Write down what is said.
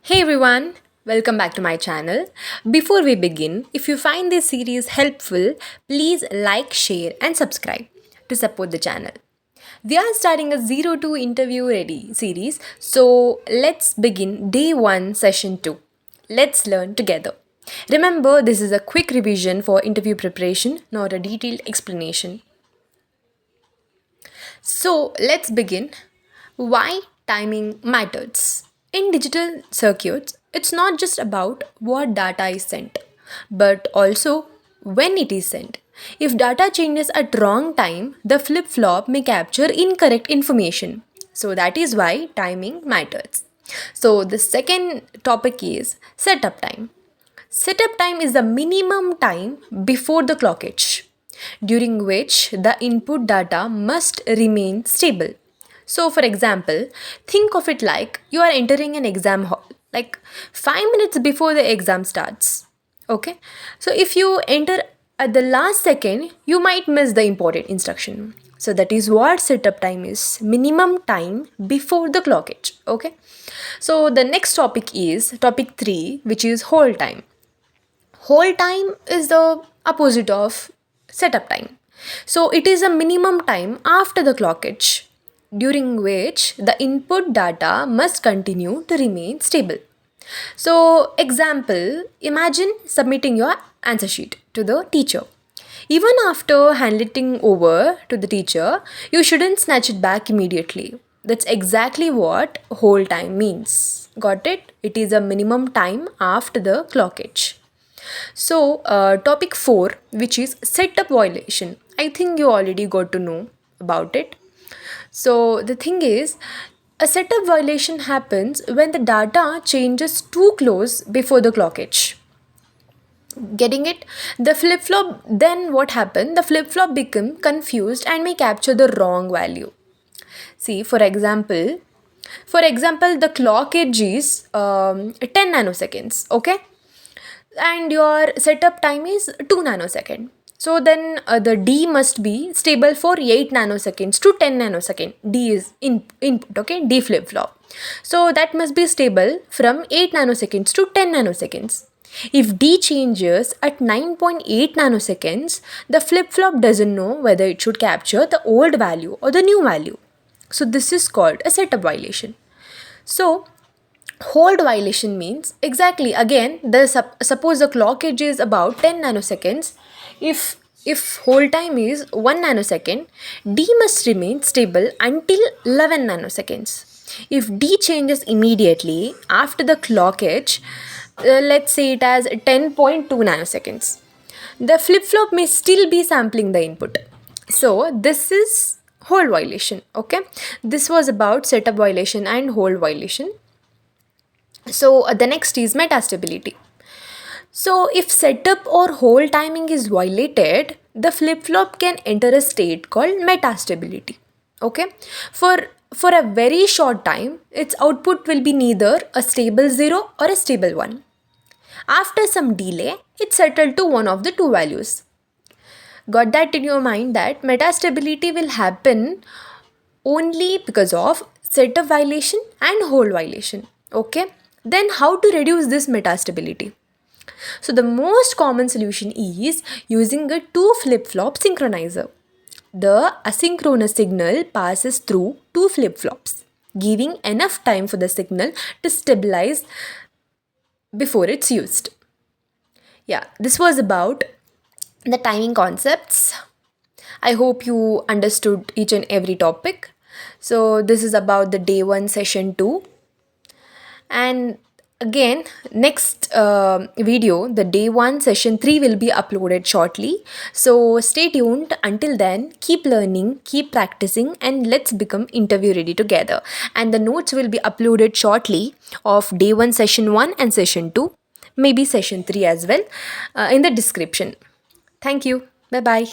Hey everyone, welcome back to my channel. Before we begin, if you find this series helpful, please like, share, and subscribe to support the channel. We are starting a 0 to interview ready series, so let's begin day 1, session 2. Let's learn together. Remember, this is a quick revision for interview preparation, not a detailed explanation. So let's begin. Why timing matters. In digital circuits, it's not just about what data is sent, but also when it is sent. If data changes at wrong time, the flip-flop may capture incorrect information. So that is why timing matters. So the second topic is setup time. Setup time is the minimum time before the clockage, during which the input data must remain stable. So, for example, think of it like you are entering an exam hall, like 5 minutes before the exam starts. Okay, so if you enter at the last second, you might miss the important instruction. So, that is what setup time is, minimum time before the clockage. Okay, so the next topic is topic 3, which is hold time. Hold time is the opposite of setup time. So it is a minimum time after the clockage during which the input data must continue to remain stable. So, example, imagine submitting your answer sheet to the teacher. Even after handing over to the teacher, you shouldn't snatch it back immediately. That's exactly what hold time means. Got it? It is a minimum time after the clockage. So, topic 4, which is setup violation. I think you already got to know about it. So, the thing is, a setup violation happens when the data changes too close before the clockage. Getting it? The flip flop, then what happened? The flip flop become confused and may capture the wrong value. See, for example, the clockage is 10 nanoseconds, okay? And your setup time is 2 nanosecond. So then the D must be stable for 8 nanoseconds to 10 nanosecond. D is input, okay? D flip flop. So that must be stable from 8 nanoseconds to 10 nanoseconds. If D changes at 9.8 nanoseconds, the flip flop doesn't know whether it should capture the old value or the new value. So this is called a setup violation. So hold violation means exactly again suppose the clockage is about 10 nanoseconds. If hold time is 1 nanosecond, D must remain stable until 11 nanoseconds. If D changes immediately after the clockage, let's say it as 10.2 nanoseconds, the flip flop may still be sampling the input. So this is hold violation. Okay, this was about setup violation and hold violation. So the next is metastability. So if setup or hold timing is violated, the flip-flop can enter a state called metastability. Okay? For a very short time, its output will be neither a stable 0 or a stable 1. After some delay, it settled to one of the two values. Got that in your mind that metastability will happen only because of setup violation and hold violation. Okay, then how to reduce this metastability? So the most common solution is using a two flip-flop synchronizer. The asynchronous signal passes through two flip-flops, giving enough time for the signal to stabilize before it's used. Yeah, this was about the timing concepts. I hope you understood each and every topic. So this is about the day 1 session 2. And again, next video, the day 1 session 3 will be uploaded shortly. So stay tuned. Until then, keep learning, keep practicing, and let's become interview ready together. And the notes will be uploaded shortly of day 1 session 1 and session 2, maybe session 3 as well, in the description. Thank you. Bye bye.